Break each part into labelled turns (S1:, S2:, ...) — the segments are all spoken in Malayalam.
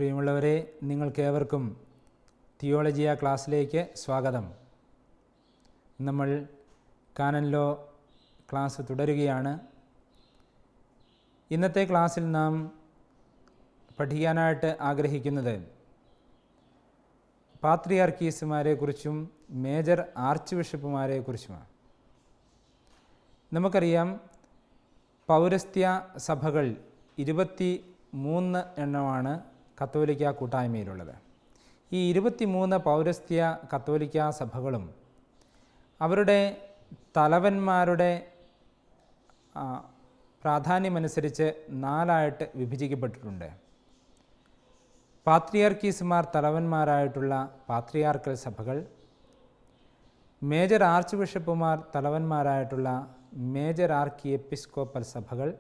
S1: പ്രിയമുള്ളവരെ, നിങ്ങൾക്കേവർക്കും തിയോളജിയ ക്ലാസ്സിലേക്ക് സ്വാഗതം. നമ്മൾ കാനൻ ലോ ക്ലാസ് തുടരുകയാണ്. ഇന്നത്തെ ക്ലാസ്സിൽ നാം പഠിക്കാനായിട്ട് ആഗ്രഹിക്കുന്നത് പാത്രിയാർക്കീസുമാരെക്കുറിച്ചും മേജർ ആർച്ച് ബിഷപ്പുമാരെക്കുറിച്ചുമാണ്. നമുക്കറിയാം, പൗരസ്ത്യ സഭകൾ 23 എണ്ണമാണ് കത്തോലിക്ക കൂട്ടായ്മയിലുള്ളത്. ഈ 23 പൗരസ്ത്യ കത്തോലിക്ക സഭകളും അവരുടെ തലവന്മാരുടെ പ്രാധാന്യമനുസരിച്ച് 4 വിഭജിക്കപ്പെട്ടിട്ടുണ്ട്. പാത്രിയാർക്കീസുമാർ തലവന്മാരായിട്ടുള്ള പാത്രിയാർക്കൽ സഭകൾ, മേജർ ആർച്ച് ബിഷപ്പുമാർ തലവന്മാരായിട്ടുള്ള മേജർ ആർക്കി എപ്പിസ്കോപ്പൽ സഭകൾ,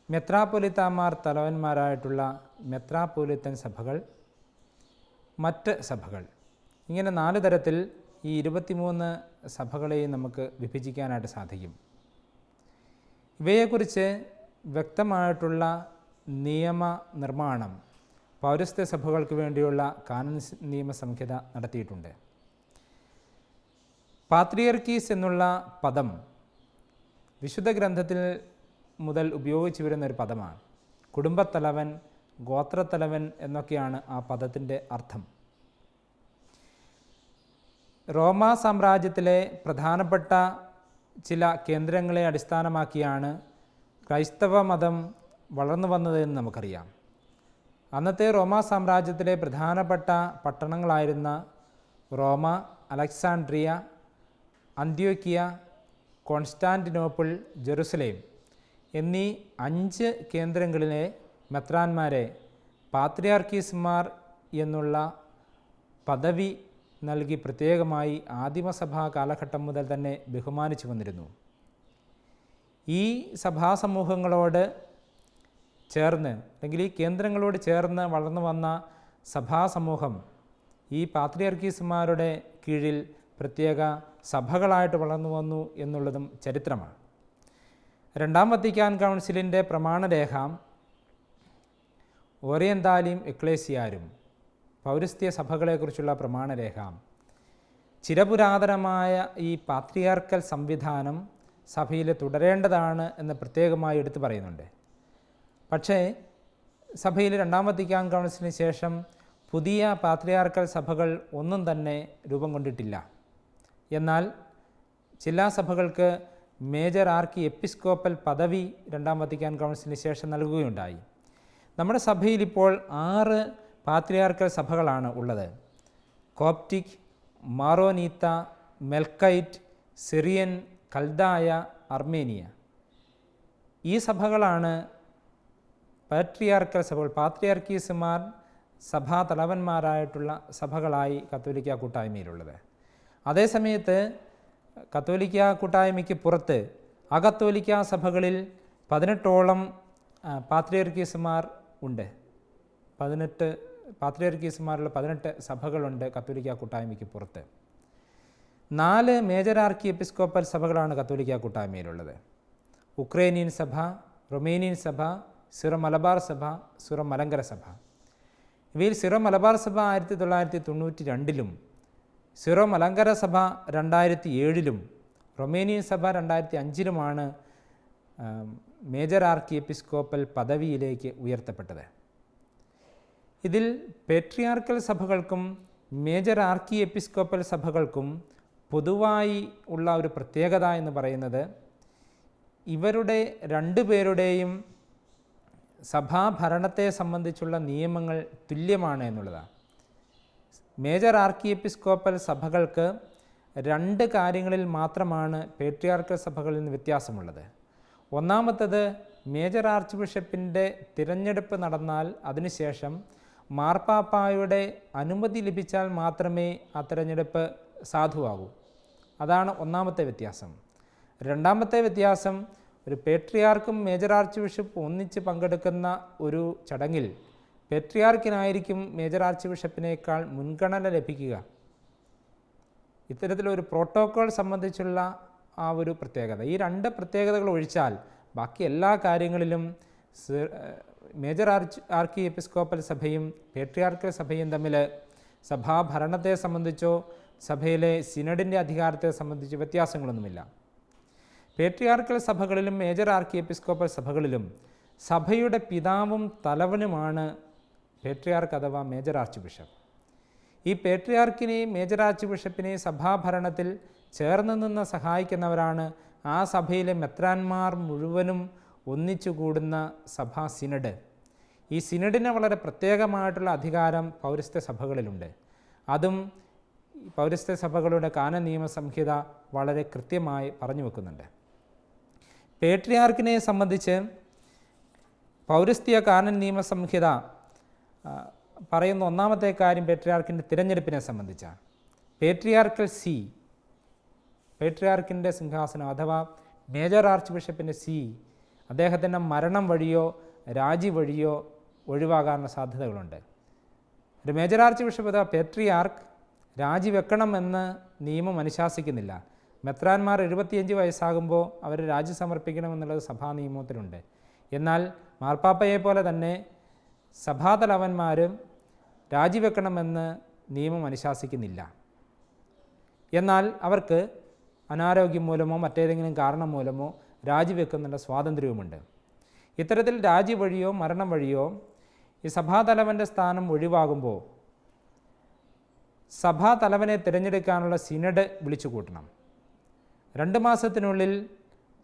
S1: മെത്രാപ്പൊലിത്താമാർ തലവന്മാരായിട്ടുള്ള മെത്രാപ്പൊലിത്തൻ സഭകൾ, മറ്റ് സഭകൾ. ഇങ്ങനെ 4 തരത്തിൽ ഈ 23 സഭകളെയും നമുക്ക് വിഭജിക്കാനായിട്ട് സാധിക്കും. ഇവയെക്കുറിച്ച് വ്യക്തമായിട്ടുള്ള നിയമനിർമ്മാണം പൗരസ്ത്യ സഭകൾക്ക് വേണ്ടിയുള്ള കാനൻ നിയമസംഹിത നടത്തിയിട്ടുണ്ട്. പാത്രിയർക്കീസ് എന്നുള്ള പദം വിശുദ്ധ ഗ്രന്ഥത്തിൽ മുതൽ ഉപയോഗിച്ചു വരുന്ന ഒരു പദമാണ്. കുടുംബത്തലവൻ, ഗോത്രത്തലവൻ എന്നൊക്കെയാണ് ആ പദത്തിൻ്റെ അർത്ഥം. റോമാ സാമ്രാജ്യത്തിലെ പ്രധാനപ്പെട്ട ചില കേന്ദ്രങ്ങളെ അടിസ്ഥാനമാക്കിയാണ് ക്രൈസ്തവ മതം വളർന്നു വന്നതെന്ന് നമുക്കറിയാം. അന്നത്തെ റോമാ സാമ്രാജ്യത്തിലെ പ്രധാനപ്പെട്ട പട്ടണങ്ങളായിരുന്ന റോമ, അലക്സാൻഡ്രിയ, അന്ത്യോക്യ, കോൺസ്റ്റാന്റിനോപ്പിൾ, ജെറുസലേം എന്നീ 5 കേന്ദ്രങ്ങളിലെ മെത്രാന്മാരെ പാത്രിയാർക്കീസുമാർ എന്നുള്ള പദവി നൽകി പ്രത്യേകമായി ആദിമസഭാ കാലഘട്ടം മുതൽ തന്നെ ബഹുമാനിച്ചു വന്നിരുന്നു. ഈ സഭാസമൂഹങ്ങളോട് ചേർന്ന്, അല്ലെങ്കിൽ ഈ കേന്ദ്രങ്ങളോട് ചേർന്ന് വളർന്നു വന്ന സഭാസമൂഹം ഈ പാത്രിയാർക്കീസുമാരുടെ കീഴിൽ പ്രത്യേക സഭകളായിട്ട് വളർന്നു വന്നു എന്നുള്ളതും ചരിത്രമാണ്. 2ാം വത്തിക്കാൻ കൗൺസിലിൻ്റെ പ്രമാണരേഖ ഓറിയന്താലിയും എക്ലേസിയാരും, പൗരസ്ത്യ സഭകളെക്കുറിച്ചുള്ള പ്രമാണരേഖ, ചിരപുരാതനമായ ഈ പാത്രിയാർക്കൽ സംവിധാനം സഭയിൽ തുടരേണ്ടതാണ് എന്ന് പ്രത്യേകമായി എടുത്തു പറയുന്നുണ്ട്. പക്ഷേ സഭയിൽ 2ാം വത്തിക്കാൻ കൗൺസിലിന് ശേഷം പുതിയ പാത്രിയാർക്കൽ സഭകൾ ഒന്നും തന്നെ രൂപം കൊണ്ടിട്ടില്ല. എന്നാൽ ചില സഭകൾക്ക് മേജർ ആർക്കി എപ്പിസ്കോപ്പൽ പദവി 2ാം വത്തിക്കാൻ കൗൺസിലിന് ശേഷം നൽകുകയുണ്ടായി. നമ്മുടെ സഭയിൽ ഇപ്പോൾ 6 പാത്രിയാർക്കൽ സഭകളാണ് ഉള്ളത്. കോപ്റ്റിക്, മാറോനീത്ത, മെൽക്കൈറ്റ്, സിറിയൻ, കൽദായ, അർമേനിയ. ഈ സഭകളാണ് പാട്രിയാർക്കൽ സഭകൾ, പാത്രിയാർക്കീസുമാർ സഭാ തലവന്മാരായിട്ടുള്ള സഭകളായി കത്തോലിക്ക കൂട്ടായ്മയിലുള്ളത്. അതേസമയത്ത് കത്തോലിക്ക കൂട്ടായ്മയ്ക്ക് പുറത്ത് അകത്തോലിക്ക സഭകളിൽ 18ഓളം പാത്രിയാർക്കീസുമാർ ഉണ്ട്. 18 പാത്രിയാർക്കീസുമാരുള്ള 18 സഭകളുണ്ട് കത്തോലിക്ക കൂട്ടായ്മയ്ക്ക് പുറത്ത്. 4 മേജർ ആർക്കി എപ്പിസ്കോപ്പൽ സഭകളാണ് കത്തോലിക്ക കൂട്ടായ്മയിലുള്ളത്. ഉക്രൈനിയൻ സഭ, റൊമേനിയൻ സഭ, സിറോ മലബാർ സഭ, സിറോ മലങ്കര സഭ. ഇവയിൽ സിറോ മലബാർ സഭ 1992-ലും, സിറോ മലങ്കര സഭ 2007-ലും, റൊമേനിയൻ സഭ 2005-ലുമാണ് മേജർ ആർക്കി എപ്പിസ്കോപ്പൽ പദവിയിലേക്ക് ഉയർത്തപ്പെട്ടത്. ഇതിൽ പേട്രിയാർക്കൽ സഭകൾക്കും മേജർ ആർക്കി എപ്പിസ്കോപ്പൽ സഭകൾക്കും പൊതുവായി ഉള്ള ഒരു പ്രത്യേകത എന്ന് പറയുന്നത് ഇവരുടെ 2 പേരുടെയും സഭാഭരണത്തെ സംബന്ധിച്ചുള്ള നിയമങ്ങൾ തുല്യമാണ് എന്നുള്ളതാണ്. മേജർ ആർക്കി എപ്പിസ്കോപ്പൽ സഭകൾക്ക് 2 കാര്യങ്ങളിൽ മാത്രമാണ് പേട്രിയാർക്കൽ സഭകളിൽ നിന്ന് വ്യത്യാസമുള്ളത്. ഒന്നാമത്തത്, മേജർ ആർച്ച് ബിഷപ്പിൻ്റെ തിരഞ്ഞെടുപ്പ് നടന്നാൽ അതിനുശേഷം മാർപ്പാപ്പായുടെ അനുമതി ലഭിച്ചാൽ മാത്രമേ ആ തിരഞ്ഞെടുപ്പ് സാധുവാകൂ. അതാണ് ഒന്നാമത്തെ വ്യത്യാസം. 2ാമത്തെ വ്യത്യാസം, ഒരു പേട്രിയാർക്കും മേജർ ആർച്ച് ബിഷപ്പ് ഒന്നിച്ച് പങ്കെടുക്കുന്ന ഒരു ചടങ്ങിൽ പേട്രിയാർക്കിനായിരിക്കും മേജർ ആർച്ച് ബിഷപ്പിനേക്കാൾ മുൻഗണന ലഭിക്കുക. ഇത്തരത്തിലൊരു പ്രോട്ടോക്കോൾ സംബന്ധിച്ചുള്ള ആ ഒരു പ്രത്യേകത, ഈ 2 പ്രത്യേകതകൾ ഒഴിച്ചാൽ ബാക്കി എല്ലാ കാര്യങ്ങളിലും മേജർ ആർക്കി എപ്പിസ്കോപ്പൽ സഭയും പേട്രിയാർക്കൽ സഭയും തമ്മിൽ സഭാഭരണത്തെ സംബന്ധിച്ചോ സഭയിലെ സിനഡിൻ്റെ അധികാരത്തെ സംബന്ധിച്ചോ വ്യത്യാസങ്ങളൊന്നുമില്ല. പേട്രിയാർക്കൽ സഭകളിലും മേജർ ആർക്കി എപ്പിസ്കോപ്പൽ സഭകളിലും സഭയുടെ പിതാവും തലവനുമാണ് പേട്രിയാർക്ക് അഥവാ മേജർ ആർച്ച് ബിഷപ്പ്. ഈ പേട്രിയാർക്കിനെയും മേജർ ആർച്ച് ബിഷപ്പിനെയും സഭാഭരണത്തിൽ ചേർന്ന് നിന്ന് സഹായിക്കുന്നവരാണ് ആ സഭയിലെ മെത്രാന്മാർ മുഴുവനും ഒന്നിച്ചു കൂടുന്ന സഭാ സിനഡ്. ഈ സിനഡിന് വളരെ പ്രത്യേകമായിട്ടുള്ള അധികാരം പൗരസ്ത്യ സഭകളിലുണ്ട്. അതും പൗരസ്ത്യ സഭകളുടെ കാനൻ നിയമസംഹിത വളരെ കൃത്യമായി പറഞ്ഞു വെക്കുന്നുണ്ട്. പേട്രിയാർക്കിനെ സംബന്ധിച്ച് പൗരസ്ത്യ കാനൻ നിയമസംഹിത പറയുന്ന ഒന്നാമത്തെ കാര്യം പേട്രിയാർക്കിൻ്റെ തിരഞ്ഞെടുപ്പിനെ സംബന്ധിച്ചാണ്. പേട്രിയാർക്കൽ സി, പേട്രിയാർക്കിൻ്റെ സിംഹാസനം അഥവാ മേജർ ആർച്ച് ബിഷപ്പിൻ്റെ സി അദ്ദേഹത്തിൻ്റെ മരണം വഴിയോ രാജി വഴിയോ ഒഴിവാകാനുള്ള സാധ്യതകളുണ്ട്. ഒരു മേജർ ആർച്ച് ബിഷപ്പ് അഥവാ പേട്രിയാർക്ക് രാജിവെക്കണമെന്ന് നിയമം അനുശാസിക്കുന്നില്ല. മെത്രാന്മാർ 75 വയസ്സാകുമ്പോൾ അവർ രാജി സമർപ്പിക്കണമെന്നുള്ളത് സഭാ നിയമത്തിലുണ്ട്. എന്നാൽ മാർപ്പാപ്പയെ പോലെ തന്നെ സഭാതലവന്മാരും രാജിവെക്കണമെന്ന് നിയമം അനുശാസിക്കുന്നില്ല. എന്നാൽ അവർക്ക് അനാരോഗ്യം മൂലമോ മറ്റേതെങ്കിലും കാരണം മൂലമോ രാജിവെക്കുന്നുള്ള സ്വാതന്ത്ര്യവുമുണ്ട്. ഇത്തരത്തിൽ രാജി വഴിയോ മരണം വഴിയോ ഈ സഭാതലവൻ്റെ സ്ഥാനം ഒഴിവാകുമ്പോൾ സഭാതലവനെ തിരഞ്ഞെടുക്കാനുള്ള സിനഡ് വിളിച്ചു കൂട്ടണം. 2 മാസത്തിനുള്ളിൽ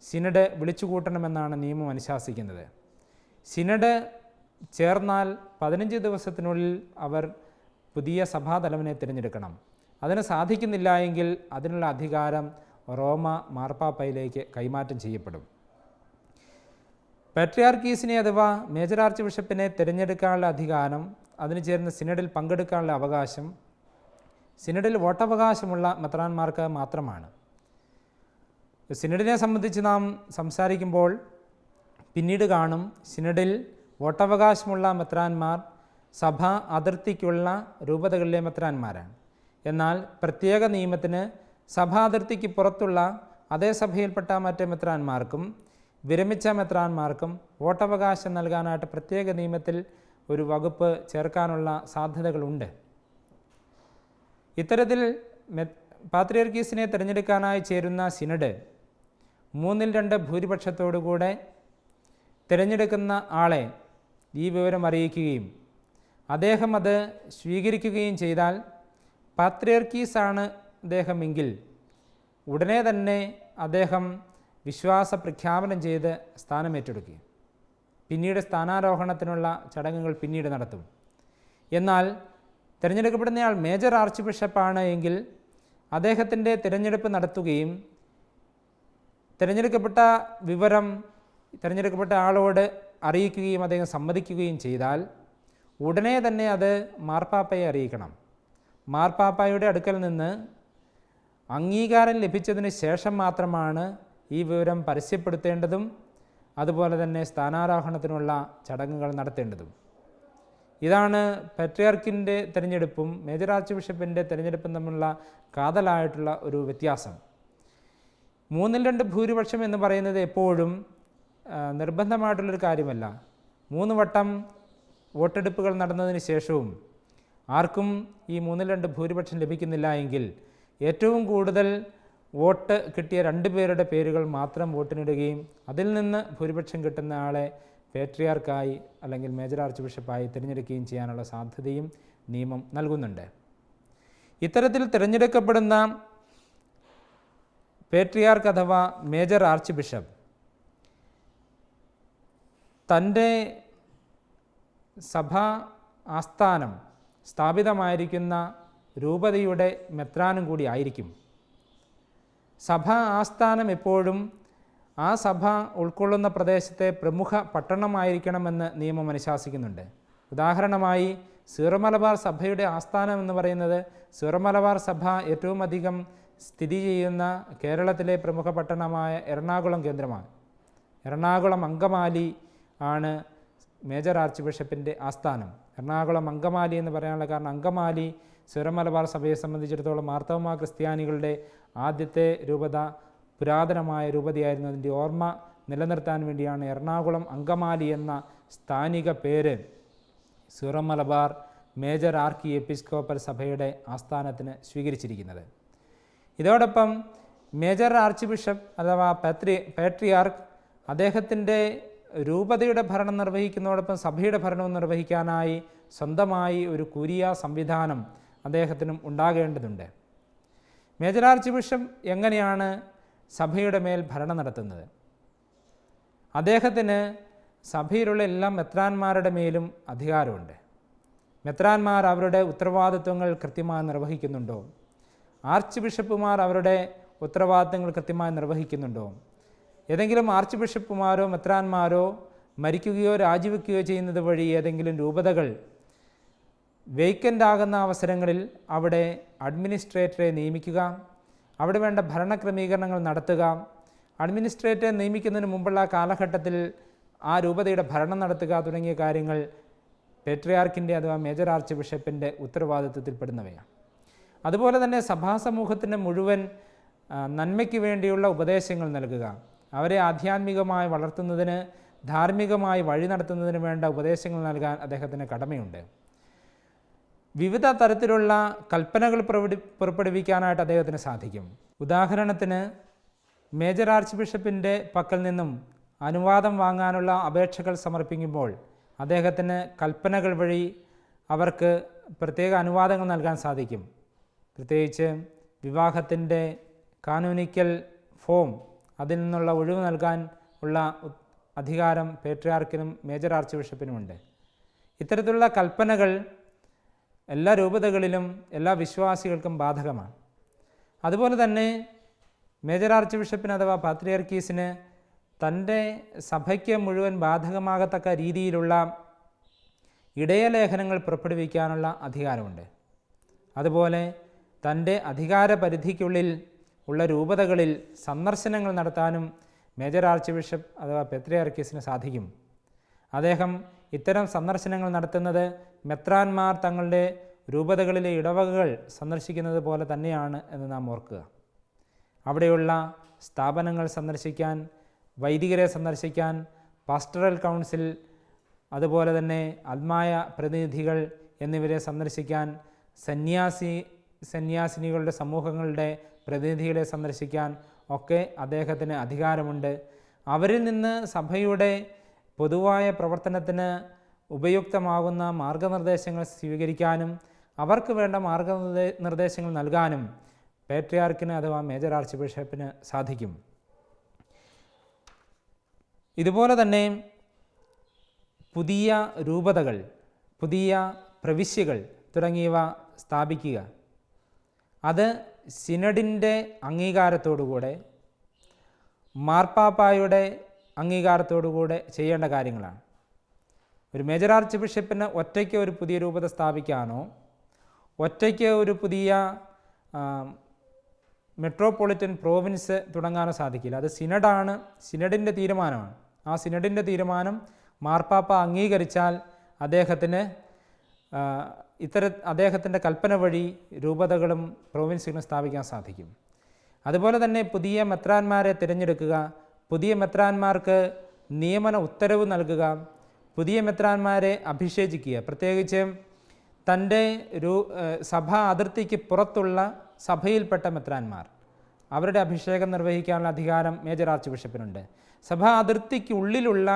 S1: സിനഡ് വിളിച്ചു കൂട്ടണമെന്നാണ് നിയമം അനുശാസിക്കുന്നത്. സിനഡ് ചേർന്നാൽ 15 ദിവസത്തിനുള്ളിൽ അവർ പുതിയ സഭാതലവനെ തിരഞ്ഞെടുക്കണം. അതിന് സാധിക്കുന്നില്ല എങ്കിൽ അതിനുള്ള അധികാരം റോമ മാർപ്പാപ്പയിലേക്ക് കൈമാറ്റം ചെയ്യപ്പെടും. പാട്രിയാർക്കീസിനെ അഥവാ മേജർ ആർച്ച് ബിഷപ്പിനെ തിരഞ്ഞെടുക്കാനുള്ള അധികാരം, അതിന് ചേർന്ന് സിനഡിൽ പങ്കെടുക്കാനുള്ള അവകാശം സിനഡിൽ വോട്ടവകാശമുള്ള മെത്രാന്മാർക്ക് മാത്രമാണ്. സിനഡിനെ സംബന്ധിച്ച് നാം സംസാരിക്കുമ്പോൾ പിന്നീട് കാണും, സിനഡിൽ വോട്ടവകാശമുള്ള മെത്രാന്മാർ സഭ അതിർത്തിക്കുള്ള രൂപതകളിലെ മെത്രാന്മാരാണ്. എന്നാൽ പ്രത്യേക നിയമത്തിന് സഭാതിർത്തിക്ക് പുറത്തുള്ള അതേ സഭയിൽപ്പെട്ട മറ്റ് മെത്രാന്മാർക്കും വിരമിച്ച മെത്രാന്മാർക്കും വോട്ടവകാശം നൽകാനായിട്ട് പ്രത്യേക നിയമത്തിൽ ഒരു വകുപ്പ് ചേർക്കാനുള്ള സാധ്യതകളുണ്ട്. ഇത്തരത്തിൽ പാത്രിയർക്കീസിനെ തിരഞ്ഞെടുക്കാനായി ചേരുന്ന സിനഡ് 3/2 ഭൂരിപക്ഷത്തോടുകൂടെ തിരഞ്ഞെടുക്കുന്ന ആളെ ഈ വിവരം അറിയിക്കുകയും അദ്ദേഹം അത് സ്വീകരിക്കുകയും ചെയ്താൽ പാത്രിയർക്കീസാണ് അദ്ദേഹമെങ്കിൽ ഉടനെ തന്നെ അദ്ദേഹം വിശ്വാസ പ്രഖ്യാപനം ചെയ്ത് സ്ഥാനമേറ്റെടുക്കും. പിന്നീട് സ്ഥാനാരോഹണത്തിനുള്ള ചടങ്ങുകൾ പിന്നീട് നടത്തും. എന്നാൽ തിരഞ്ഞെടുക്കപ്പെടുന്നയാൾ മേജർ ആർച്ച് ബിഷപ്പാണ് എങ്കിൽ അദ്ദേഹത്തിൻ്റെ തിരഞ്ഞെടുപ്പ് നടത്തുകയും തിരഞ്ഞെടുക്കപ്പെട്ട വിവരം തിരഞ്ഞെടുക്കപ്പെട്ട ആളോട് അറിയിക്കുകയും അദ്ദേഹം സമ്മതിക്കുകയും ചെയ്താൽ ഉടനെ തന്നെ അത് മാർപ്പാപ്പയെ അറിയിക്കണം. മാർപ്പാപ്പയുടെ അടുക്കൽ നിന്ന് അംഗീകാരം ലഭിച്ചതിന് ശേഷം മാത്രമാണ് ഈ വിവരം പരസ്യപ്പെടുത്തേണ്ടതും അതുപോലെ തന്നെ സ്ഥാനാരോഹണത്തിനുള്ള ചടങ്ങുകൾ നടത്തേണ്ടതും. ഇതാണ് പാട്രിയാർക്കിൻ്റെ തിരഞ്ഞെടുപ്പും മേജർ ആർച്ച് ബിഷപ്പിൻ്റെ തിരഞ്ഞെടുപ്പും തമ്മിലുള്ള കാതലായിട്ടുള്ള ഒരു വ്യത്യാസം. 3/2 ഭൂരിപക്ഷം എന്ന് പറയുന്നത് എപ്പോഴും നിർബന്ധമായിട്ടുള്ളൊരു കാര്യമല്ല. 3 വട്ടം വോട്ടെടുപ്പുകൾ നടന്നതിന് ശേഷവും ആർക്കും ഈ 3/2 ഭൂരിപക്ഷം ലഭിക്കുന്നില്ല എങ്കിൽ ഏറ്റവും കൂടുതൽ വോട്ട് കിട്ടിയ 2 പേരുടെ പേരുകൾ മാത്രം വോട്ടിനിടുകയും അതിൽ നിന്ന് ഭൂരിപക്ഷം കിട്ടുന്ന ആളെ പേട്രിയാർക്കായി അല്ലെങ്കിൽ മേജർ ആർച്ച് ബിഷപ്പായി തിരഞ്ഞെടുക്കുകയും ചെയ്യാനുള്ള സാധ്യതയും നിയമം നൽകുന്നുണ്ട്. ഇത്തരത്തിൽ തിരഞ്ഞെടുക്കപ്പെടുന്ന പേട്രിയാർക്ക് അഥവാ മേജർ ആർച്ച് ബിഷപ്പ് തൻ്റെ സഭാ ആസ്ഥാനം സ്ഥാപിതമായിരിക്കുന്ന രൂപതയുടെ മെത്രാനും കൂടി ആയിരിക്കും. സഭാ ആസ്ഥാനം എപ്പോഴും ആ സഭ ഉൾക്കൊള്ളുന്ന പ്രദേശത്തെ പ്രമുഖ പട്ടണമായിരിക്കണമെന്ന് നിയമം അനുശാസിക്കുന്നുണ്ട്. ഉദാഹരണമായി സീറോ മലബാർ സഭയുടെ ആസ്ഥാനം എന്ന് പറയുന്നത് സീറോ മലബാർ സഭ ഏറ്റവും അധികം സ്ഥിതി ചെയ്യുന്ന കേരളത്തിലെ പ്രമുഖ പട്ടണമായ എറണാകുളം കേന്ദ്രമാണ്. എറണാകുളം അങ്കമാലി ആണ് മേജർ ആർച്ച് ബിഷപ്പിൻ്റെ ആസ്ഥാനം. എറണാകുളം അങ്കമാലി എന്ന് പറയാനുള്ള കാരണം അങ്കമാലി സീറോ മലബാർ സഭയെ സംബന്ധിച്ചിടത്തോളം മാർത്തോമാ ക്രിസ്ത്യാനികളുടെ ആദ്യത്തെ രൂപത പുരാതനമായ രൂപതയായിരുന്നു. അതിൻ്റെ ഓർമ്മ നിലനിർത്താൻ വേണ്ടിയാണ് എറണാകുളം അങ്കമാലി എന്ന സ്ഥാനിക പേര് സീറോ മലബാർ മേജർ ആർക്കി എപ്പിസ്കോപ്പൽ സഭയുടെ ആസ്ഥാനത്തിന് സ്വീകരിച്ചിരിക്കുന്നത്. ഇതോടൊപ്പം മേജർ ആർച്ച് ബിഷപ്പ് അഥവാ പാട്രിയാർക്ക് അദ്ദേഹത്തിൻ്റെ രൂപതയുടെ ഭരണം നിർവഹിക്കുന്നതോടൊപ്പം സഭയുടെ ഭരണവും നിർവഹിക്കാനായി സ്വന്തമായി ഒരു കുരിയ സംവിധാനം അദ്ദേഹത്തിനും ഉണ്ടാകേണ്ടതുണ്ട്. മേജർ ആർച്ച് ബിഷപ്പ് എങ്ങനെയാണ് സഭയുടെ മേൽ ഭരണം നടത്തുന്നത്? അദ്ദേഹത്തിന് സഭയിലുള്ള എല്ലാ മെത്രാന്മാരുടെ മേലും അധികാരമുണ്ട്. മെത്രാന്മാർ അവരുടെ ഉത്തരവാദിത്വങ്ങൾ കൃത്യമായി നിർവഹിക്കുന്നുണ്ടോ? ആർച്ച് ബിഷപ്പുമാർ അവരുടെ ഉത്തരവാദിത്തങ്ങൾ കൃത്യമായി നിർവഹിക്കുന്നുണ്ടോ? ഏതെങ്കിലും ആർച്ച് ബിഷപ്പുമാരോ മെത്രാന്മാരോ മരിക്കുകയോ രാജിവെക്കുകയോ ചെയ്യുന്നത് വഴി ഏതെങ്കിലും രൂപതകൾ വേക്കൻ്റ് ആകുന്ന അവസരങ്ങളിൽ അവിടെ അഡ്മിനിസ്ട്രേറ്ററെ നിയമിക്കുക, അവിടെ വേണ്ട ഭരണക്രമീകരണങ്ങൾ നടത്തുക, അഡ്മിനിസ്ട്രേറ്ററെ നിയമിക്കുന്നതിന് മുമ്പുള്ള കാലഘട്ടത്തിൽ ആ രൂപതയുടെ ഭരണം നടത്തുക തുടങ്ങിയ കാര്യങ്ങൾ പേട്രിയാർക്കിൻ്റെ അഥവാ മേജർ ആർച്ച് ബിഷപ്പിൻ്റെ ഉത്തരവാദിത്വത്തിൽപ്പെടുന്നവയാണ്. അതുപോലെ തന്നെ സഭാസമൂഹത്തിൻ്റെ മുഴുവൻ നന്മയ്ക്ക് വേണ്ടിയുള്ള ഉപദേശങ്ങൾ നൽകുക, അവരെ ആധ്യാത്മികമായി വളർത്തുന്നതിന്, ധാർമ്മികമായി വഴി നടത്തുന്നതിന് വേണ്ട ഉപദേശങ്ങൾ നൽകാൻ അദ്ദേഹത്തിന് കടമയുണ്ട്. വിവിധ തരത്തിലുള്ള കൽപ്പനകൾ പുറപ്പെടുവിക്കാനായിട്ട് അദ്ദേഹത്തിന് സാധിക്കും. ഉദാഹരണത്തിന് മേജർ ആർച്ച് ബിഷപ്പിൻ്റെ പക്കൽ നിന്നും അനുവാദം വാങ്ങാനുള്ള അപേക്ഷകൾ സമർപ്പിക്കുമ്പോൾ അദ്ദേഹത്തിന് കൽപ്പനകൾ വഴി അവർക്ക് പ്രത്യേക അനുവാദങ്ങൾ നൽകാൻ സാധിക്കും. പ്രത്യേകിച്ച് വിവാഹത്തിൻ്റെ കാനോനിക്കൽ ഫോം അതിൽ നിന്നുള്ള ഒഴിവ് നൽകാൻ ഉള്ള അധികാരം പേട്രിയാർക്കിനും മേജർ ആർച്ച് ബിഷപ്പിനുമുണ്ട്. ഇത്തരത്തിലുള്ള കൽപ്പനകൾ എല്ലാ രൂപതകളിലും എല്ലാ വിശ്വാസികൾക്കും ബാധകമാണ്. അതുപോലെ തന്നെ മേജർ ആർച്ച് ബിഷപ്പിന് അഥവാ പാത്രിയാർക്കീസിന് തൻ്റെ സഭയ്ക്ക് മുഴുവൻ ബാധകമാകത്തക്ക രീതിയിലുള്ള ഇടയലേഖനങ്ങൾ പുറപ്പെടുവിക്കാനുള്ള അധികാരമുണ്ട്. അതുപോലെ തൻ്റെ അധികാര പരിധിക്കുള്ളിൽ ഉള്ള രൂപതകളിൽ സന്ദർശനങ്ങൾ നടത്താനും മേജർ ആർച്ച് ബിഷപ്പ് അഥവാ പാത്രിയാർക്കീസിന് സാധിക്കും. അദ്ദേഹം ഇത്തരം സന്ദർശനങ്ങൾ നടത്തുന്നത് മെത്രാന്മാർ തങ്ങളുടെ രൂപതകളിലെ ഇടവകകൾ സന്ദർശിക്കുന്നത് പോലെ തന്നെയാണ് എന്ന് നാം ഓർക്കുക. അവിടെയുള്ള സ്ഥാപനങ്ങൾ സന്ദർശിക്കാൻ, വൈദികരെ സന്ദർശിക്കാൻ, പാസ്റ്ററൽ കൗൺസിൽ, അതുപോലെ തന്നെ ആത്മായ പ്രതിനിധികൾ എന്നിവരെ സന്ദർശിക്കാൻ, സന്യാസിനികളുടെ സമൂഹങ്ങളുടെ പ്രതിനിധികളെ സന്ദർശിക്കാൻ ഒക്കെ അദ്ദേഹത്തിന് അധികാരമുണ്ട്. അവരിൽ നിന്ന് സഭയുടെ പൊതുവായ പ്രവർത്തനത്തിന് ഉപയുക്തമാകുന്ന മാർഗനിർദ്ദേശങ്ങൾ സ്വീകരിക്കാനും അവർക്ക് വേണ്ട മാർഗനിർദ്ദേശങ്ങൾ നൽകാനും പാട്രിയാർക്കിന് അഥവാ മേജർ ആർച്ച് ബിഷപ്പിന് സാധിക്കും. ഇതുപോലെ തന്നെ പുതിയ രൂപതകൾ, പുതിയ പ്രവിശ്യകൾ തുടങ്ങിയവ സ്ഥാപിക്കുക, അത് സിനഡിൻ്റെ അംഗീകാരത്തോടുകൂടെ, മാർപ്പാപ്പായുടെ അംഗീകാരത്തോടുകൂടെ ചെയ്യേണ്ട കാര്യങ്ങളാണ്. ഒരു മേജർ ആർച്ച് ബിഷപ്പിന് ഒറ്റയ്ക്ക് ഒരു പുതിയ രൂപത സ്ഥാപിക്കാനോ ഒറ്റയ്ക്ക് ഒരു പുതിയ മെട്രോപൊളിറ്റൻ പ്രോവിൻസ് തുടങ്ങാനോ സാധിക്കില്ല. അത് സിനഡാണ്, സിനഡിൻ്റെ തീരുമാനമാണ്. ആ സിനഡിൻ്റെ തീരുമാനം മാർപ്പാപ്പ അംഗീകരിച്ചാൽ അദ്ദേഹത്തിൻ്റെ കൽപ്പന വഴി രൂപതകളും പ്രോവിൻസുകളും സ്ഥാപിക്കാൻ സാധിക്കും. അതുപോലെ തന്നെ പുതിയ മെത്രാന്മാരെ തിരഞ്ഞെടുക്കുക, പുതിയ മെത്രാന്മാർക്ക് നിയമന ഉത്തരവ് നൽകുക, പുതിയ മെത്രാന്മാരെ അഭിഷേചിക്കുക. പ്രത്യേകിച്ച് തൻ്റെ സഭാ അതിർത്തിക്ക് പുറത്തുള്ള സഭയിൽപ്പെട്ട മെത്രാന്മാർ, അവരുടെ അഭിഷേകം നിർവഹിക്കാനുള്ള അധികാരം മേജർ ആർച്ച് ബിഷപ്പിനുണ്ട്. സഭാ അതിർത്തിക്ക് ഉള്ളിലുള്ള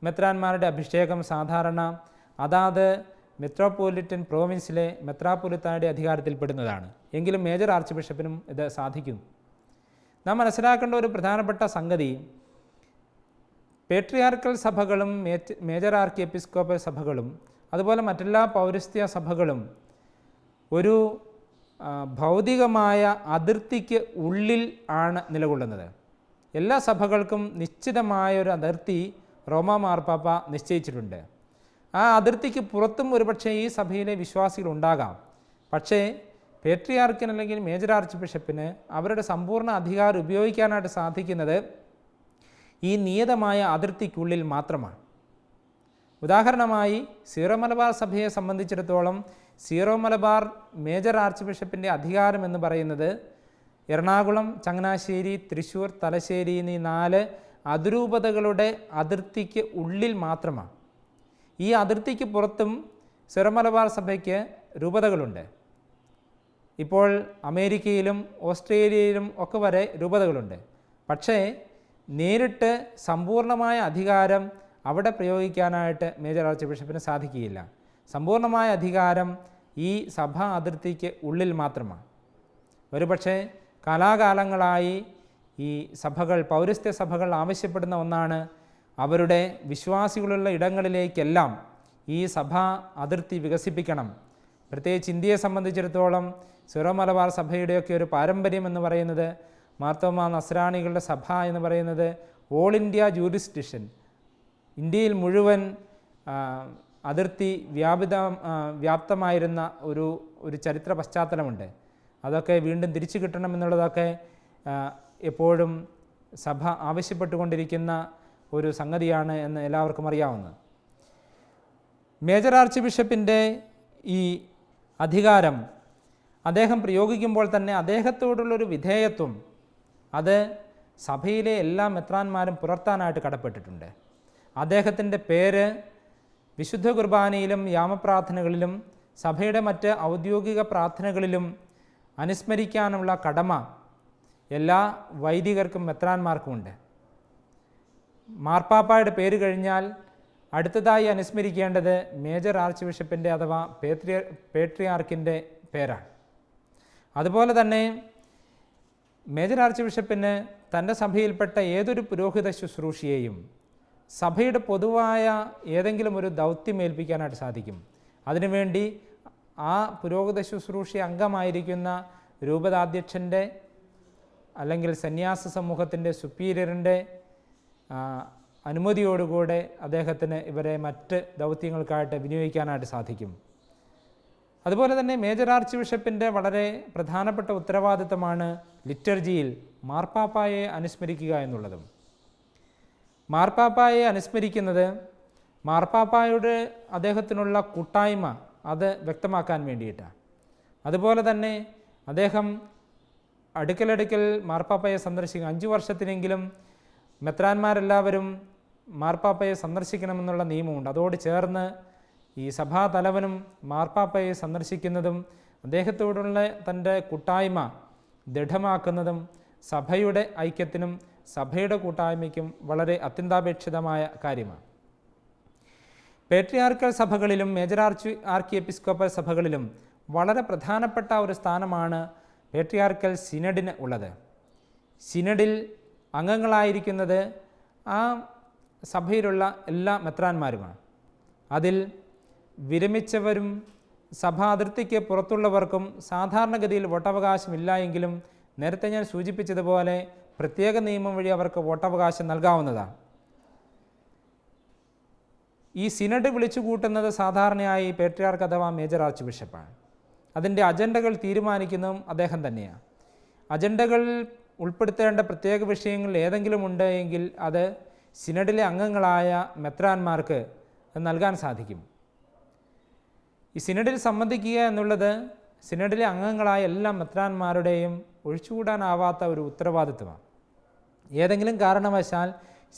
S1: മെത്രാന്മാരുടെ അഭിഷേകം സാധാരണ അതാത് മെട്രോപൊളിറ്റൻ പ്രോവിൻസിലെ മെത്രാപ്പൊലിത്തായുടെ അധികാരത്തിൽപ്പെടുന്നതാണ്. എങ്കിലും മേജർ ആർച്ച് ബിഷപ്പിനും ഇത് സാധിക്കും. നാം മനസ്സിലാക്കേണ്ട ഒരു പ്രധാനപ്പെട്ട സംഗതി, പേട്രിയാർക്കൽ സഭകളും മേജർ ആർക്കി എപ്പിസ്കോപ്പൽ സഭകളും അതുപോലെ മറ്റെല്ലാ പൗരസ്ത്യ സഭകളും ഒരു ഭൗതികമായ അതിർത്തിക്ക് ഉള്ളിൽ ആണ് നിലകൊള്ളുന്നത്. എല്ലാ സഭകൾക്കും നിശ്ചിതമായൊരു അതിർത്തി റോമാ മാർപ്പാപ്പ നിശ്ചയിച്ചിട്ടുണ്ട്. ആ അതിർത്തിക്ക് പുറത്തും ഒരുപക്ഷെ ഈ സഭയിലെ വിശ്വാസികൾ ഉണ്ടാകാം. പക്ഷേ പേട്രിയാർക്കിന് അല്ലെങ്കിൽ മേജർ ആർച്ച് ബിഷപ്പിന് അവരുടെ സമ്പൂർണ്ണ അധികാരം ഉപയോഗിക്കാനായിട്ട് സാധിക്കുന്നത് ഈ നിയതമായ അതിർത്തിക്കുള്ളിൽ മാത്രമാണ്. ഉദാഹരണമായി സീറോ മലബാർ സഭയെ സംബന്ധിച്ചിടത്തോളം സീറോ മലബാർ മേജർ ആർച്ച് ബിഷപ്പിൻ്റെ അധികാരം എന്ന് പറയുന്നത് എറണാകുളം, ചങ്ങനാശ്ശേരി, തൃശ്ശൂർ, തലശ്ശേരി എന്നീ 4 അതിരൂപതകളുടെ അതിർത്തിക്ക് ഉള്ളിൽ മാത്രമാണ്. ഈ അതിർത്തിക്ക് പുറത്തും സിറോ മലബാർ സഭയ്ക്ക് രൂപതകളുണ്ട്. ഇപ്പോൾ അമേരിക്കയിലും ഓസ്ട്രേലിയയിലും ഒക്കെ വരെ രൂപതകളുണ്ട്. പക്ഷേ നേരിട്ട് സമ്പൂർണ്ണമായ അധികാരം അവിടെ പ്രയോഗിക്കാനായിട്ട് മേജർ ആർച്ച് ബിഷപ്പിന് സാധിക്കുകയില്ല. സമ്പൂർണ്ണമായ അധികാരം ഈ സഭാ അതിർത്തിക്ക് ഉള്ളിൽ മാത്രമാണ്. ഒരുപക്ഷെ കാലാകാലങ്ങളായി ഈ സഭകൾ, പൗരസ്ത്യ സഭകൾ ആവശ്യപ്പെടുന്ന ഒന്നാണ്, അവരുടെ വിശ്വാസികളുള്ള ഇടങ്ങളിലേക്കെല്ലാം ഈ സഭാ അതിർത്തി വികസിപ്പിക്കണം. പ്രത്യേകിച്ച് ഇന്ത്യയെ സംബന്ധിച്ചിടത്തോളം സിറോ മലബാർ സഭയുടെയൊക്കെ ഒരു പാരമ്പര്യം എന്ന് പറയുന്നത്, മാർത്തോമാ നസ്രാണികളുടെ സഭ എന്ന് പറയുന്നത് ഓൾ ഇന്ത്യ ജൂറിസ്ഡിക്ഷൻ, ഇന്ത്യയിൽ മുഴുവൻ അതിർത്തി വ്യാപ്തമായിരുന്ന ഒരു ചരിത്ര പശ്ചാത്തലമുണ്ട്. അതൊക്കെ വീണ്ടും തിരിച്ചു കിട്ടണമെന്നുള്ളതൊക്കെ എപ്പോഴും സഭ ആവശ്യപ്പെട്ടുകൊണ്ടിരിക്കുന്ന ഒരു സംഗതിയാണ് എന്ന് എല്ലാവർക്കും അറിയാവുന്നത്. മേജർ ആർച്ച് ബിഷപ്പിൻ്റെ ഈ അധികാരം അദ്ദേഹം പ്രയോഗിക്കുമ്പോൾ തന്നെ അദ്ദേഹത്തോടുള്ളൊരു വിധേയത്വം അത് സഭയിലെ എല്ലാ മെത്രാന്മാരും പുലർത്താനായിട്ട് കടപ്പെട്ടിട്ടുണ്ട്. അദ്ദേഹത്തിൻ്റെ പേര് വിശുദ്ധ കുർബാനയിലും യാമപ്രാർത്ഥനകളിലും സഭയുടെ മറ്റ് ഔദ്യോഗിക പ്രാർത്ഥനകളിലും അനുസ്മരിക്കാനുള്ള കടമ എല്ലാ വൈദികർക്കും മെത്രാന്മാർക്കുമുണ്ട്. മാർപ്പാപ്പായുടെ പേര് കഴിഞ്ഞാൽ അടുത്തതായി അനുസ്മരിക്കേണ്ടത് മേജർ ആർച്ച് ബിഷപ്പിൻ്റെ അഥവാ പേട്രിയാർക്കിൻ്റെ പേരാണ്. അതുപോലെ തന്നെ മേജർ ആർച്ച് ബിഷപ്പിന് തൻ്റെ സഭയിൽപ്പെട്ട ഏതൊരു പുരോഹിത ശുശ്രൂഷയെയും സഭയുടെ പൊതുവായ ഏതെങ്കിലും ഒരു ദൗത്യം ഏൽപ്പിക്കാനായിട്ട് സാധിക്കും. അതിനുവേണ്ടി ആ പുരോഹിത ശുശ്രൂഷ അംഗമായിരിക്കുന്ന രൂപതാധ്യക്ഷൻ്റെ അല്ലെങ്കിൽ സന്യാസ സമൂഹത്തിൻ്റെ സുപ്പീരിയറിൻ്റെ അനുമതിയോടുകൂടെ അദ്ദേഹത്തിന് ഇവരെ മറ്റ് ദൗത്യങ്ങൾക്കായിട്ട് വിനിയോഗിക്കാനായിട്ട് സാധിക്കും. അതുപോലെ തന്നെ മേജർ ആർച്ച് ബിഷപ്പിൻ്റെ വളരെ പ്രധാനപ്പെട്ട ഉത്തരവാദിത്തമാണ് ലിറ്റർജിയിൽ മാർപ്പാപ്പായെ അനുസ്മരിക്കുക എന്നുള്ളതും. മാർപ്പാപ്പായെ അനുസ്മരിക്കുന്നത് മാർപ്പാപ്പായുടെ അദ്ദേഹത്തിനുള്ള കൂട്ടായ്മ അത് വ്യക്തമാക്കാൻ വേണ്ടിയിട്ടാണ്. അതുപോലെ തന്നെ അദ്ദേഹം അടുക്കലടുക്കൽ മാർപ്പാപ്പയെ സന്ദർശിക്കും. 5 വർഷത്തിനെങ്കിലും മെത്രാന്മാരെല്ലാവരും മാർപ്പാപ്പയെ സന്ദർശിക്കണമെന്നുള്ള നിയമമുണ്ട്. അതോട് ചേർന്ന് ഈ സഭാതലവനും മാർപ്പാപ്പയെ സന്ദർശിക്കുന്നതും അദ്ദേഹത്തോടുള്ള തൻ്റെ കൂട്ടായ്മ ദൃഢമാക്കുന്നതും സഭയുടെ ഐക്യത്തിനും സഭയുടെ കൂട്ടായ്മയ്ക്കും വളരെ അത്യന്താപേക്ഷിതമായ കാര്യമാണ്. പേട്രിയാർക്കൽ സഭകളിലും മേജർ ആർക്കി എപ്പിസ്കോപ്പൽ സഭകളിലും വളരെ പ്രധാനപ്പെട്ട ഒരു സ്ഥാനമാണ് പേട്രിയാർക്കൽ സിനഡിന് ഉള്ളത്. സിനഡിൽ അംഗങ്ങളായിരിക്കുന്നത് ആ സഭയിലുള്ള എല്ലാ മെത്രാന്മാരുമാണ്. അതിൽ വിരമിച്ചവരും സഭാ അതിർത്തിക്ക് പുറത്തുള്ളവർക്കും സാധാരണഗതിയിൽ വോട്ടവകാശമില്ല എങ്കിലും നേരത്തെ ഞാൻ സൂചിപ്പിച്ചതുപോലെ പ്രത്യേക നിയമം വഴി അവർക്ക് വോട്ടവകാശം നൽകാവുന്നതാണ്. ഈ സിനഡ് വിളിച്ചു കൂട്ടുന്നത് സാധാരണയായി പേട്രിയാർക്ക് അഥവാ മേജർ ആർച്ച് ബിഷപ്പാണ്. അതിൻ്റെ അജണ്ടകൾ തീരുമാനിക്കുന്നതും അദ്ദേഹം തന്നെയാണ്. അജണ്ടകളിൽ ഉൾപ്പെടുത്തേണ്ട പ്രത്യേക വിഷയങ്ങൾ ഏതെങ്കിലും ഉണ്ട് എങ്കിൽ അത് സിനഡിലെ അംഗങ്ങളായ മെത്രാന്മാർക്ക് നൽകാൻ സാധിക്കും. ഈ സിനഡിൽ സംബന്ധിക്കുക എന്നുള്ളത് സിനഡിലെ അംഗങ്ങളായ എല്ലാ മെത്രാന്മാരുടെയും ഒഴിച്ചുകൂടാനാവാത്ത ഒരു ഉത്തരവാദിത്വമാണ്. ഏതെങ്കിലും കാരണവശാൽ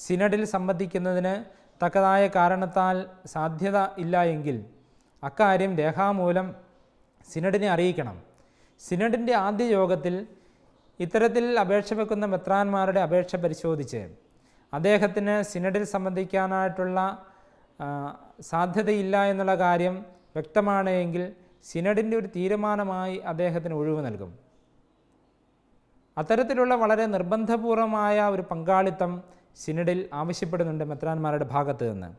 S1: സിനഡിൽ സംബന്ധിക്കുന്നതിന് തക്കതായ കാരണത്താൽ സാധ്യത ഇല്ല എങ്കിൽ അക്കാര്യം രേഖാമൂലം സിനഡിനെ അറിയിക്കണം. സിനഡിൻ്റെ ആദ്യ യോഗത്തിൽ ഇത്തരത്തിൽ അപേക്ഷ വെക്കുന്ന മെത്രാന്മാരുടെ അപേക്ഷ പരിശോധിച്ച് അദ്ദേഹത്തിന് സിനഡിൽ സംബന്ധിക്കാനായിട്ടുള്ള സാധ്യതയില്ല എന്നുള്ള കാര്യം വ്യക്തമാണ് എങ്കിൽ സിനഡിൻ്റെ ഒരു തീരുമാനമായി അദ്ദേഹത്തിന് ഒഴിവ് നൽകും. അത്തരത്തിലുള്ള വളരെ നിർബന്ധപൂർവമായ ഒരു പങ്കാളിത്തം സിനഡിൽ ആവശ്യപ്പെടുന്നുണ്ട് മെത്രാന്മാരുടെ ഭാഗത്ത് നിന്ന്.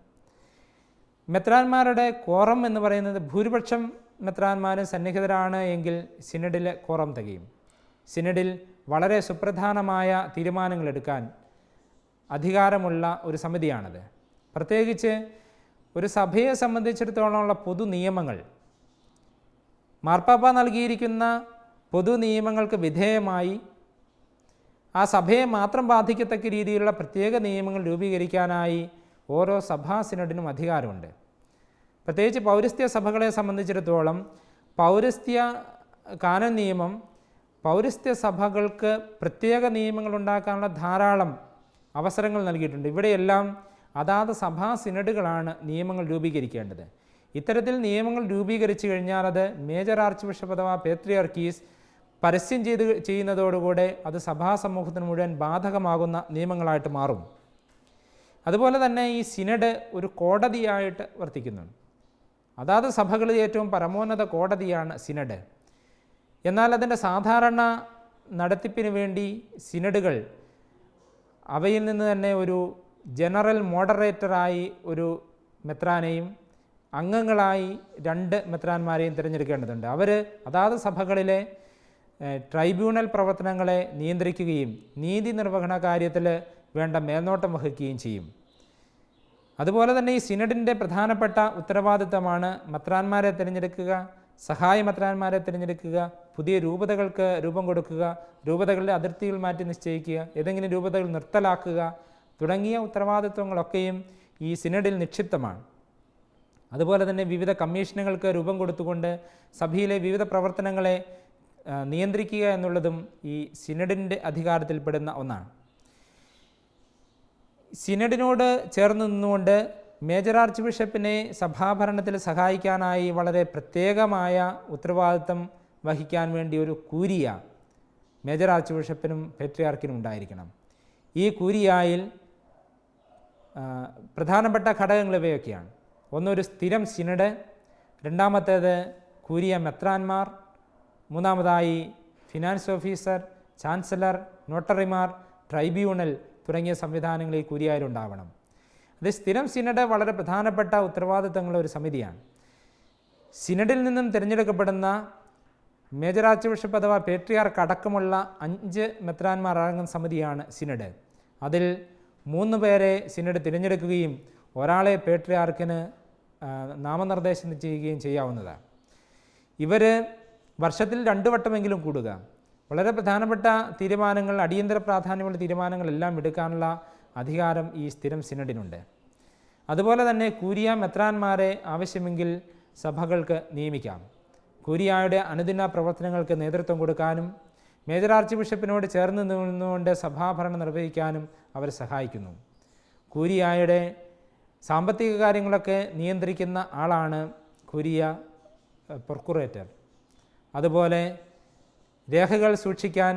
S1: മെത്രാന്മാരുടെ കോറം എന്ന് പറയുന്നത് ഭൂരിപക്ഷം മെത്രാന്മാരും സന്നിഹിതരാണ് എങ്കിൽ സിനഡിലെ കോറം തികയും. സിനഡിൽ വളരെ സുപ്രധാനമായ തീരുമാനങ്ങൾ എടുക്കാൻ അധികാരമുള്ള ഒരു സമിതിയാണത്. പ്രത്യേകിച്ച് ഒരു സഭയെ സംബന്ധിച്ചിടത്തോളമുള്ള പൊതു നിയമങ്ങൾ, മാർപ്പാപ്പ നൽകിയിരിക്കുന്ന പൊതു നിയമങ്ങൾക്ക് വിധേയമായി ആ സഭയെ മാത്രം ബാധിക്കത്തക്ക രീതിയിലുള്ള പ്രത്യേക നിയമങ്ങൾ രൂപീകരിക്കാനായി ഓരോ സഭാ സിനഡിനും അധികാരമുണ്ട്. പ്രത്യേകിച്ച് പൗരസ്ത്യ സഭകളെ സംബന്ധിച്ചിടത്തോളം പൗരസ്ത്യ കാനൻ നിയമം പൗരസ്ത്യ സഭകൾക്ക് പ്രത്യേക നിയമങ്ങൾ ഉണ്ടാക്കാനുള്ള ധാരാളം അവസരങ്ങൾ നൽകിയിട്ടുണ്ട്. ഇവിടെയെല്ലാം അതാത് സഭാ സിനഡുകളാണ് നിയമങ്ങൾ രൂപീകരിക്കേണ്ടത്. ഇത്തരത്തിൽ നിയമങ്ങൾ രൂപീകരിച്ചു കഴിഞ്ഞാൽ അത് മേജർ ആർച്ച് ബിഷപ്പ് അഥവാ പേത്രിയാർക്കീസ് പരസ്യം ചെയ്യുന്നതോടുകൂടെ അത് സഭാ സമൂഹത്തിന് മുഴുവൻ ബാധകമാകുന്ന നിയമങ്ങളായിട്ട് മാറും. അതുപോലെ തന്നെ ഈ സിനഡ് ഒരു കോടതിയായിട്ട് വർത്തിക്കുന്നുണ്ട്. അതാത് സഭകളിൽ ഏറ്റവും പരമോന്നത കോടതിയാണ് സിനഡ്. എന്നാൽ അതിൻ്റെ സാധാരണ നടത്തിപ്പിന് വേണ്ടി സിനഡുകൾ അവയിൽ നിന്ന് തന്നെ ഒരു ജനറൽ മോഡറേറ്ററായി ഒരു മെത്രാനെയും അംഗങ്ങളായി 2 മെത്രാന്മാരെയും തിരഞ്ഞെടുക്കേണ്ടതുണ്ട്. അവർ അതാത് സഭകളിലെ ട്രൈബ്യൂണൽ പ്രവർത്തനങ്ങളെ നിയന്ത്രിക്കുകയും നീതി നിർവഹണ കാര്യത്തിൽ വേണ്ട മേൽനോട്ടം വഹിക്കുകയും ചെയ്യും. അതുപോലെ തന്നെ ഈ സിനഡിൻ്റെ പ്രധാനപ്പെട്ട ഉത്തരവാദിത്തമാണ് മെത്രാന്മാരെ തിരഞ്ഞെടുക്കുക, സഹായ മെത്രാന്മാരെ തിരഞ്ഞെടുക്കുക, പുതിയ രൂപതകൾക്ക് രൂപം കൊടുക്കുക, രൂപതകളുടെ അതിർത്തികൾ മാറ്റി നിശ്ചയിക്കുക, ഏതെങ്കിലും രൂപതകൾ നിർത്തലാക്കുക തുടങ്ങിയ ഉത്തരവാദിത്വങ്ങളൊക്കെയും ഈ സിനഡിൽ നിക്ഷിപ്തമാണ്. അതുപോലെ തന്നെ വിവിധ കമ്മീഷനുകൾക്ക് രൂപം കൊടുത്തുകൊണ്ട് സഭയിലെ വിവിധ പ്രവർത്തനങ്ങളെ നിയന്ത്രിക്കുക എന്നുള്ളതും ഈ സിനഡിൻ്റെ അധികാരത്തിൽപ്പെടുന്ന ഒന്നാണ്. സിനഡിനോട് ചേർന്ന് നിന്നുകൊണ്ട് മേജർ ആർച്ച് ബിഷപ്പിനെ സഭാഭരണത്തിൽ സഹായിക്കാനായി വളരെ പ്രത്യേകമായ ഉത്തരവാദിത്തം വഹിക്കാൻ വേണ്ടി ഒരു കൂരിയ മേജർ ആർച്ച് ബിഷപ്പിനും പെട്രിയാർക്കിനും ഉണ്ടായിരിക്കണം. ഈ കൂരിയായിൽ പ്രധാനപ്പെട്ട ഘടകങ്ങൾ ഇവയൊക്കെയാണ്. ഒന്നൊരു സ്ഥിരം സിനഡ്, രണ്ടാമത്തേത് കൂരിയ മെത്രാന്മാർ, മൂന്നാമതായി ഫിനാൻസ് ഓഫീസർ, ചാൻസലർ, നോട്ടറിമാർ, ട്രൈബ്യൂണൽ തുടങ്ങിയ സംവിധാനങ്ങൾ ഈ കൂരിയായിലുണ്ടാവണം. അത് സ്ഥിരം സിനഡ് വളരെ പ്രധാനപ്പെട്ട ഉത്തരവാദിത്തങ്ങളുള്ള ഒരു സമിതിയാണ്. സിനഡിൽ നിന്നും തിരഞ്ഞെടുക്കപ്പെടുന്ന മേജർ ആർച്ച് ബിഷപ്പ് അഥവാ പേട്രിയാർക്ക് അടക്കമുള്ള 5 മെത്രാന്മാർ അടങ്ങുന്ന സമിതിയാണ് സിനഡ്. അതിൽ 3 പേരെ സിനഡ് തിരഞ്ഞെടുക്കുകയും ഒരാളെ പേട്രിയാർക്കിന് നാമനിർദ്ദേശം ചെയ്യുകയും ചെയ്യാവുന്നതാണ്. ഇവർ വർഷത്തിൽ 2 വട്ടമെങ്കിലും കൂടുക. വളരെ പ്രധാനപ്പെട്ട തീരുമാനങ്ങൾ, അടിയന്തര പ്രാധാന്യമുള്ള തീരുമാനങ്ങളെല്ലാം എടുക്കാനുള്ള അധികാരം ഈ സ്ഥിരം സിനഡിനുണ്ട്. അതുപോലെ തന്നെ കൂരിയ മെത്രാന്മാരെ ആവശ്യമെങ്കിൽ സഭകൾക്ക് നിയമിക്കാം. കൂരിയായുടെ അനുദിന പ്രവർത്തനങ്ങൾക്ക് നേതൃത്വം കൊടുക്കാനും മേജർ ആർച്ച് ബിഷപ്പിനോട് ചേർന്ന് നിന്നുകൊണ്ട് സഭാഭരണം നിർവഹിക്കാനും അവർ സഹായിക്കുന്നു. കൂരിയായുടെ സാമ്പത്തിക കാര്യങ്ങളൊക്കെ നിയന്ത്രിക്കുന്ന ആളാണ് കൂരിയ പ്രൊക്കുറേറ്റർ. അതുപോലെ രേഖകൾ സൂക്ഷിക്കാൻ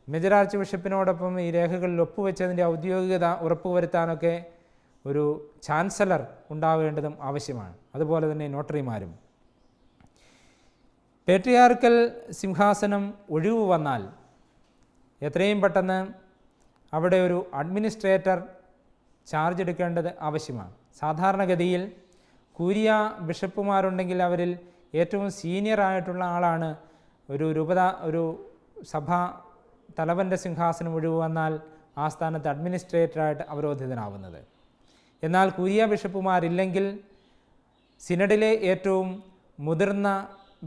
S1: മേജർ ആർച്ച് ബിഷപ്പിനോടൊപ്പം ഈ രേഖകളിൽ ഒപ്പുവെച്ചതിൻ്റെ ഔദ്യോഗികത ഉറപ്പുവരുത്താനൊക്കെ ഒരു ചാൻസലർ ഉണ്ടാവേണ്ടതും ആവശ്യമാണ്. അതുപോലെ തന്നെ നോട്ടറിമാരും. പേട്രിയാർക്കൽ സിംഹാസനം ഒഴിവ് വന്നാൽ എത്രയും പെട്ടെന്ന് അവിടെ ഒരു അഡ്മിനിസ്ട്രേറ്റർ ചാർജ് എടുക്കേണ്ടത് ആവശ്യമാണ്. സാധാരണഗതിയിൽ കൂരിയ ബിഷപ്പുമാരുണ്ടെങ്കിൽ അവരിൽ ഏറ്റവും സീനിയറായിട്ടുള്ള ആളാണ് ഒരു സഭാ തലവൻ്റെ സിംഹാസനം ഒഴിവ് വന്നാൽ ആ സ്ഥാനത്ത് അഡ്മിനിസ്ട്രേറ്ററായിട്ട് അവരോധിതനാവുന്നത്. എന്നാൽ കൂരിയ ബിഷപ്പുമാരില്ലെങ്കിൽ സിനഡിലെ ഏറ്റവും മുതിർന്ന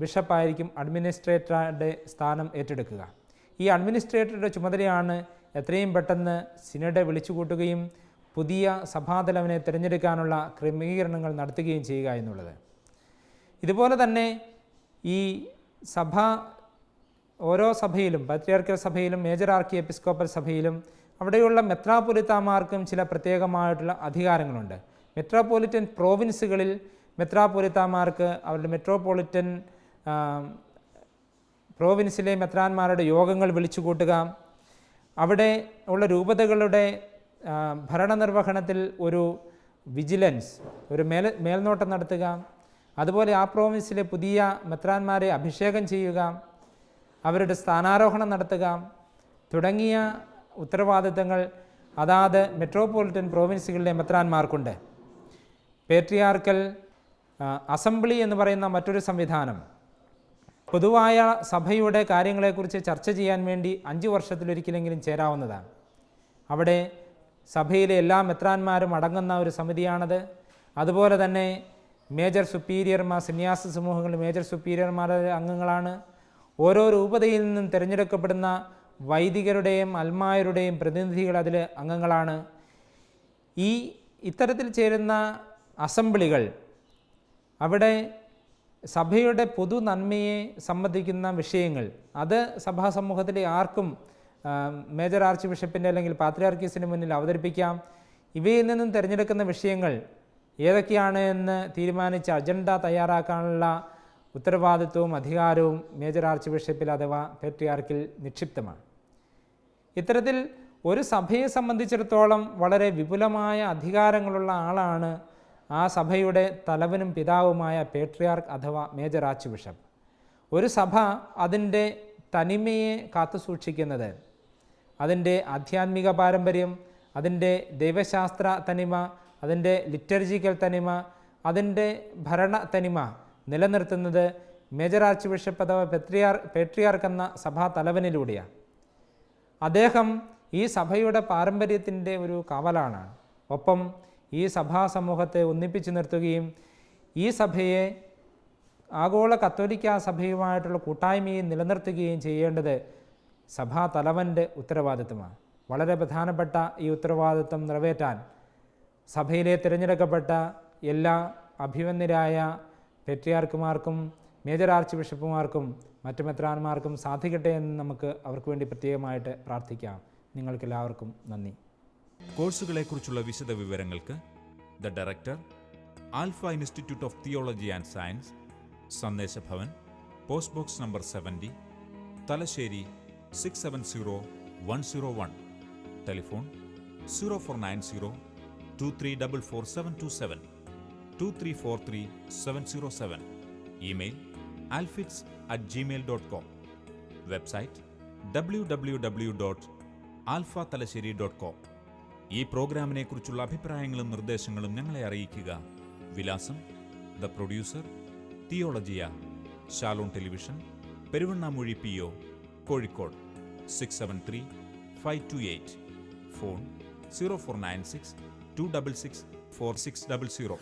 S1: ബിഷപ്പായിരിക്കും അഡ്മിനിസ്ട്രേറ്ററുടെ സ്ഥാനം ഏറ്റെടുക്കുക. ഈ അഡ്മിനിസ്ട്രേറ്ററുടെ ചുമതലയാണ് എത്രയും പെട്ടെന്ന് സിനഡ് വിളിച്ചുകൂട്ടുകയും പുതിയ സഭാതലവനെ തിരഞ്ഞെടുക്കാനുള്ള ക്രമീകരണങ്ങൾ നടത്തുകയും ചെയ്യുക എന്നുള്ളത്. ഇതുപോലെ തന്നെ ഈ സഭ ഓരോ സഭയിലും, പത്രിയാർക്കൽ സഭയിലും മേജർ ആർക്കി എപ്പിസ്കോപ്പൽ സഭയിലും അവിടെയുള്ള മെത്രാപ്പൊലിത്താമാർക്കും ചില പ്രത്യേകമായിട്ടുള്ള അധികാരങ്ങളുണ്ട്. മെത്രാപ്പൊലിറ്റൻ പ്രോവിൻസുകളിൽ മെത്രാപ്പൊലിത്താമാർക്ക് അവരുടെ മെട്രോപൊളിറ്റൻ പ്രോവിൻസിലെ മെത്രാന്മാരുടെ യോഗങ്ങൾ വിളിച്ചുകൂട്ടുക, അവിടെ ഉള്ള രൂപതകളുടെ ഭരണനിർവഹണത്തിൽ ഒരു വിജിലൻസ്, ഒരു മേൽനോട്ടം നടത്തുക, അതുപോലെ ആ പ്രോവിൻസിലെ പുതിയ മെത്രാന്മാരെ അഭിഷേകം ചെയ്യുക, അവരുടെ സ്ഥാനാരോഹണം നടത്തുക തുടങ്ങിയ ഉത്തരവാദിത്തങ്ങൾ അതാത് മെട്രോപൊളിറ്റൻ പ്രോവിൻസുകളിലെ മെത്രാന്മാർക്കുണ്ട്. പേട്രിയാർക്കൽ അസംബ്ലി എന്ന് പറയുന്ന മറ്റൊരു സംവിധാനം പൊതുവായ സഭയുടെ കാര്യങ്ങളെക്കുറിച്ച് ചർച്ച ചെയ്യാൻ വേണ്ടി 5 വർഷത്തിലൊരിക്കലെങ്കിലും ചേരാവുന്നതാണ്. അവിടെ സഭയിലെ എല്ലാ മെത്രാന്മാരും അടങ്ങുന്ന ഒരു സമിതിയാണത്. അതുപോലെ തന്നെ മേജർ സുപ്പീരിയർമാർ, സന്യാസ സമൂഹങ്ങളിൽ മേജർ സുപ്പീരിയർമാരുടെ അംഗങ്ങളാണ്. ഓരോ രൂപതയിൽ നിന്നും തിരഞ്ഞെടുക്കപ്പെടുന്ന വൈദികരുടെയും അൽമായരുടെയും പ്രതിനിധികൾ അതിൽ അംഗങ്ങളാണ്. ഇത്തരത്തിൽ ചേരുന്ന അസംബ്ലികൾ അവിടെ സഭയുടെ പൊതു നന്മയെ സംബന്ധിക്കുന്ന വിഷയങ്ങൾ അത് സഭാ സമൂഹത്തിലെ ആർക്കും മേജർ ആർച്ച് ബിഷപ്പിൻ്റെ അല്ലെങ്കിൽ പാത്രിയാർക്കീസിന് മുന്നിൽ അവതരിപ്പിക്കാം. ഇവയിൽ നിന്നും തിരഞ്ഞെടുക്കുന്ന വിഷയങ്ങൾ ഏതൊക്കെയാണ് എന്ന് തീരുമാനിച്ച് അജണ്ട തയ്യാറാക്കാനുള്ള ഉത്തരവാദിത്വവും അധികാരവും മേജർ ആർച്ച് ബിഷപ്പിൽ അഥവാ പേട്രിയാർക്കിൽ നിക്ഷിപ്തമാണ്. ഇത്തരത്തിൽ ഒരു സഭയെ സംബന്ധിച്ചിടത്തോളം വളരെ വിപുലമായ അധികാരങ്ങളുള്ള ആളാണ് ആ സഭയുടെ തലവനും പിതാവുമായ പേട്രിയാർക്ക് അഥവാ മേജർ ആർച്ച് ബിഷപ്പ്. ഒരു സഭ അതിൻ്റെ തനിമയെ കാത്തുസൂക്ഷിക്കുന്നത്, അതിൻ്റെ ആധ്യാത്മിക പാരമ്പര്യം, അതിൻ്റെ ദൈവശാസ്ത്ര തനിമ, അതിൻ്റെ ലിറ്റർജിക്കൽ തനിമ, അതിൻ്റെ ഭരണ തനിമ നിലനിർത്തുന്നത് മേജർ ആർച്ച് ബിഷപ്പ് അഥവാ പേട്രിയാർക്ക് എന്ന സഭാ തലവനിലൂടെയാണ്. അദ്ദേഹം ഈ സഭയുടെ പാരമ്പര്യത്തിൻ്റെ ഒരു കാവലാണ്. ഒപ്പം ഈ സഭാ സമൂഹത്തെ ഒന്നിപ്പിച്ചു നിർത്തുകയും ഈ സഭയെ ആഗോള കത്തോലിക്ക സഭയുമായിട്ടുള്ള കൂട്ടായ്മയെ നിലനിർത്തുകയും ചെയ്യേണ്ടത് സഭാ തലവൻ്റെ ഉത്തരവാദിത്തമാണ്. വളരെ പ്രധാനപ്പെട്ട ഈ ഉത്തരവാദിത്തം നിറവേറ്റാൻ സഭയിലെ തിരഞ്ഞെടുക്കപ്പെട്ട എല്ലാ അഭിമന്യരായ പേട്രിയാർക്കുമാർക്കും മേജർ ആർച്ച് ബിഷപ്പുമാർക്കും മറ്റു മെത്രാന്മാർക്കും സാധിക്കട്ടെ എന്ന് നമുക്ക് അവർക്ക് വേണ്ടി പ്രത്യേകമായിട്ട് പ്രാർത്ഥിക്കാം. നിങ്ങൾക്കെല്ലാവർക്കും നന്ദി.
S2: കോഴ്സുകളെക്കുറിച്ചുള്ള വിശദ വിവരങ്ങൾക്ക് the director, alpha institute of theology and science, Sandeshabhavan, post box number 70, Thalassery 670101. Telephone 0490 2344 2343 email alfits@gmail.com. Website www.alphathalassery.com. ഈ പ്രോഗ്രാമിനെ കുറിച്ചുള്ള അഭിപ്രായങ്ങളും നിർദ്ദേശങ്ങളും ഞങ്ങളെ അറിയിക്കുക. വിലാസം: the producer, Theologia, Shalom television, Peruvannamuzhi PO, Kozhikode 673-528. Phone 0496 266 4600.